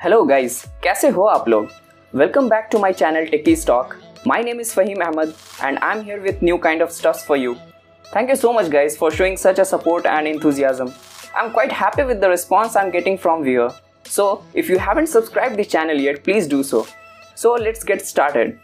Hello guys, कैसे हो आप लोग? Welcome back to my channel techiestalk. My name is Fahim Ahmed and I'm here with new kind of stuffs for you. Thank you so much guys for showing such a support and enthusiasm. I'm quite happy with the response I'm getting from viewer. So if you haven't subscribed the channel yet, please do so. So let's get started.